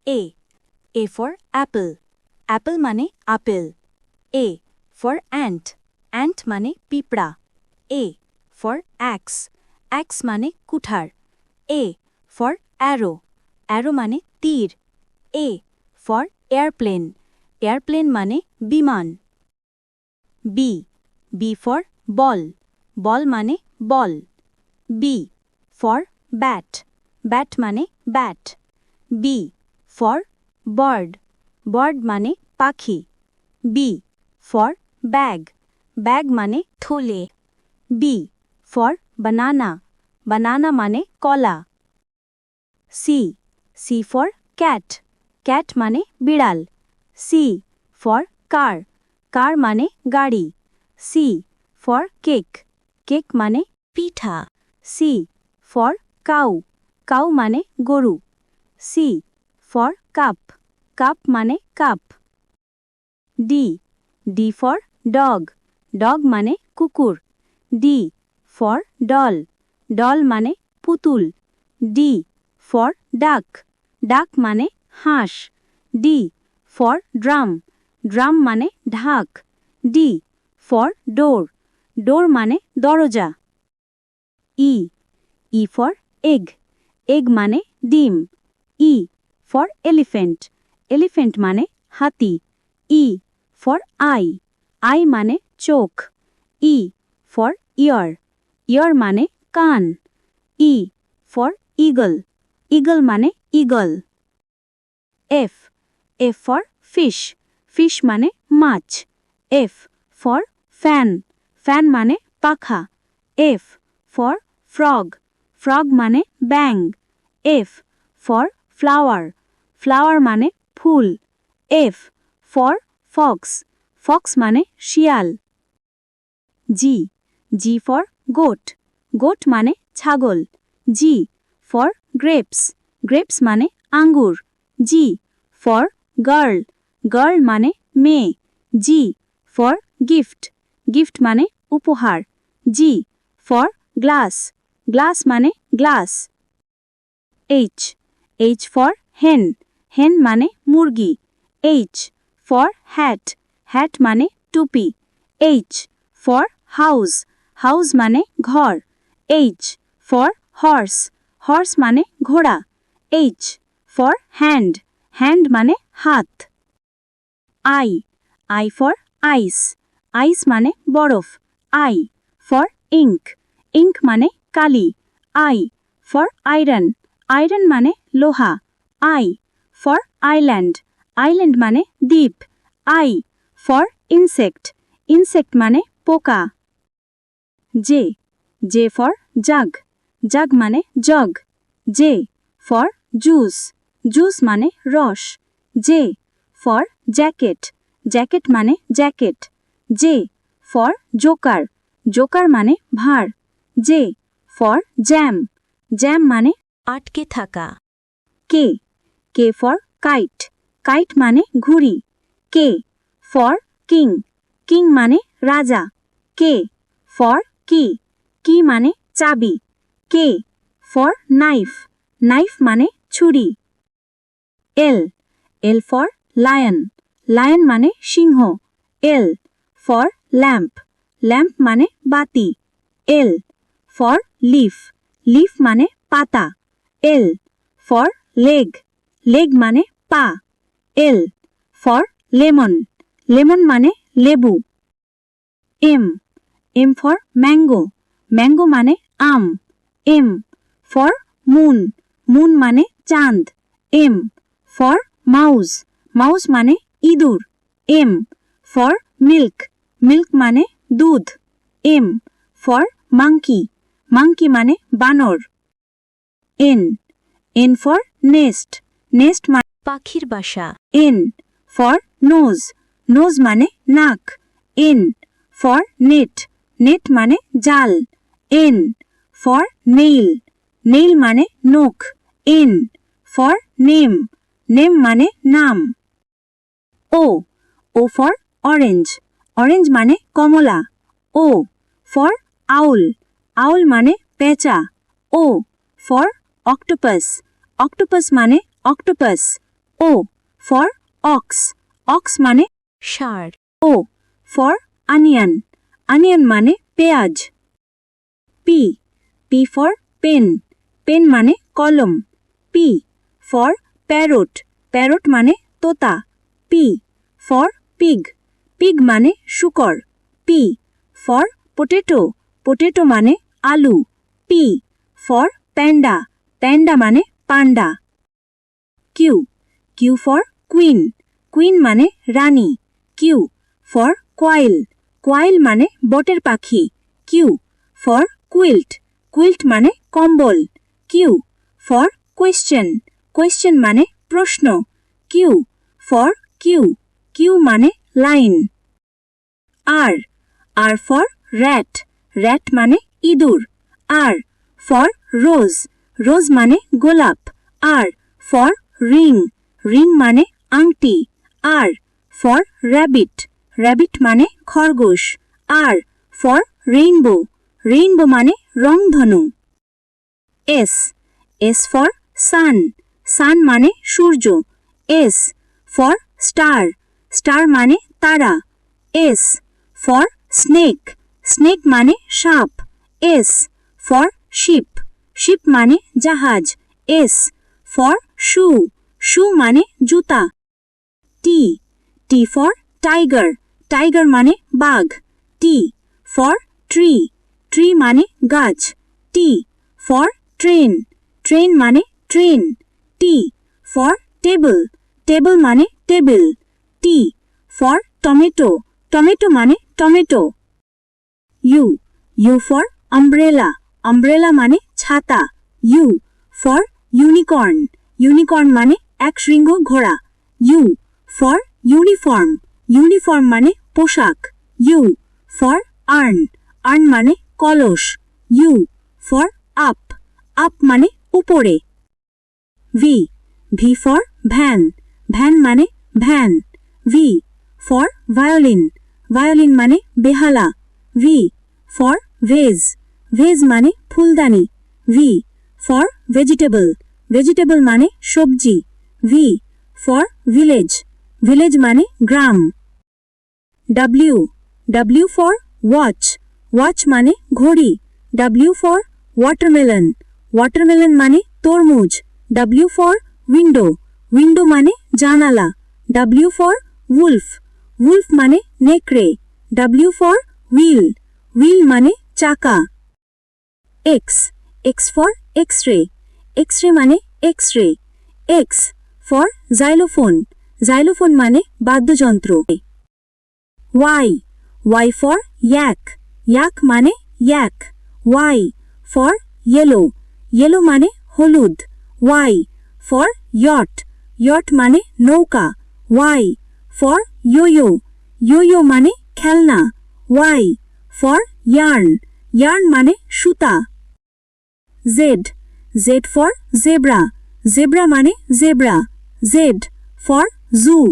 A for apple. Apple মানে apple. A for ant. Ant মানে পিঁপড়া. A for axe. Axe মানে কুঠার. A for arrow. Arrow মানে তীর. A for airplane. Airplane মানে বিমান. B for ball. Ball মানে বল. B for bat. Bat মানে bat. B for bird. Bird মানে পাখি. B for bag. Bag মানে থলে. B for banana. Banana মানে কলা. C for cat. Cat মানে বিড়াল. C for car. Car মানে গাড়ি. C for cake. Cake মানে পিঠা. C for cow. Cow মানে গরু. C for cup. Cup মানে cup. D for dog. Dog মানে কুকুর. D for doll. Doll মানে পুতুল. D for duck. Duck মানে হাঁস. D for drum. Drum মানে ঢাক. D for door. Door মানে দরজা. E for egg. Egg মানে ডিম. E for elephant. Elephant মানে হাতি. E for eye. Eye মানে চোখ. E for ear. Ear মানে কান. E for eagle. Eagle মানে eagle. F for fish. Fish মানে মাছ. F for fan. Fan মানে পাখা. F for frog. Frog মানে ব্যাঙ. F for flower. Flower মানে ফুল. F for fox. Fox মানে শিয়াল. G for goat. Goat মানে ছাগল. G for grapes. Grapes মানে আঙ্গুর. G for girl. Girl মানে মেয়ে. G for gift. Gift মানে উপহার. G for glass. Glass মানে glass. H for hen. Hen মানে মুরগি. H for hat. Hat মানে টুপি. H for house. House মানে ঘর. H for horse. Horse মানে ঘোড়া. H for hand. Hand মানে হাত. I for ice. Ice মানে বরফ. I for ink. Ink মানে কালি. I for iron. Iron মানে লোহা. I for island. Island মানে দ্বীপ. I for insect. Insect মানে পোকা. J for jug. Jug মানে jug. J for juice. Juice মানে রস. J for jacket. Jacket মানে jacket. J for joker. Joker মানে ভাঁড়. J for jam. Jam মানে আটকে থাকা. K for kite. Kite মানে ঘুড়ি. K for king. King মানে রাজা. K for key. Key মানে চাবি. K for knife. Knife মানে ছুরি. L for lion. Lion মানে সিংহ. L for lamp. Lamp মানে বাতি. L for leaf. Leaf মানে পাতা. L for leg. Leg মানে পা. L for lemon. Lemon মানে লেবু. M for mango. Mango মানে আম. M for moon. Moon মানে চাঁদ. M for mouse. Mouse মানে ইঁদুর. M for milk. Milk মানে দুধ. M for monkey. Monkey মানে বানর. N for nest. Nest মানে পাখির বাসা. N for nose. Nose মানে নাক. N for net. Net মানে জাল. N for nail. Nail মানে নখ. N for name. Name মানে নাম. O for orange. Orange মানে কমলা. O for owl. Owl মানে পেঁচা. O for octopus. Octopus মানে octopus. O O for ox, ox মানে ষাঁড়। O for onion, onion মানে পেঁয়াজ। P, P for pen, pen মানে কলম। P for parrot, parrot মানে তোতা। P for pig, pig মানে শূকর। P for potato, potato মানে আলু। P for panda, panda মানে পান্ডা। Q, Q for queen, queen মানে রানী। Q for quail, quail মানে বটের পাখি। Q for quilt, quilt মানে কম্বল। Q for question, question মানে প্রশ্ন। Q for queue, queue মানে line. R, R for rat, rat মানে ইঁদুর। R for rose, rose মানে গোলাপ। R for ring, ring মানে আংটি। R for rabbit, rabbit মানে খরগোশ। R for rainbow, rainbow মানে রংধনু। S, S for sun, sun মানে সূর্য। S for star, star মানে তারা। S for snake, snake মানে সাপ। S for ship, ship মানে জাহাজ। S for shoe, shoe মানে জুতা। T, T for tiger, tiger মানে বাঘ। T for tree, tree মানে গাছ। T for train, train মানে train. T for table, table মানে table. T for tomato, tomato মানে tomato. U, U for umbrella, umbrella মানে ছাতা। U for unicorn, unicorn মানে একশৃঙ্গ ঘোড়া। U for uniform, uniform মানে পোশাক। U for urn, urn মানে কলস। U for up, up মানে উপরে। V, V for van, van মানে van. V for violin, violin মানে বেহালা। V for vase, vase মানে ফুলদানি। V for vegetable, vegetable মানে সবজি। V for village, village মানে গ্রাম। W, W for watch, watch মানে ঘড়ি। W for watermelon, watermelon মানে তরমুজ। W for window, window মানে জানালা। W for wolf, wolf মানে নেকড়ে। W for wheel, wheel মানে চাকা। X, X for x-ray, x-ray মানে x-ray। X for xylophone, xylophone মানে বাদ্যযন্ত্র। Y, Y for yak, yak মানে yak। Y for yellow, yellow মানে হলুদ। Y for yacht, yacht মানে নৌকা। Y for yo-yo, yo-yo মানে খেলনা। Y for yarn, yarn মানে সুতা। Z, Z for zebra, zebra মানে zebra। Z for zoo,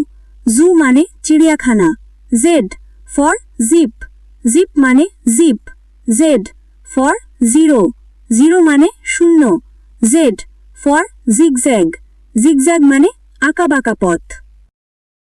zoo মানে চিড়িয়াখানা। Z for zip, zip মানে zip। Z for zero, zero মানে শূন্য। Z for zigzag, zigzag মানে আঁকাবাঁকা পথ।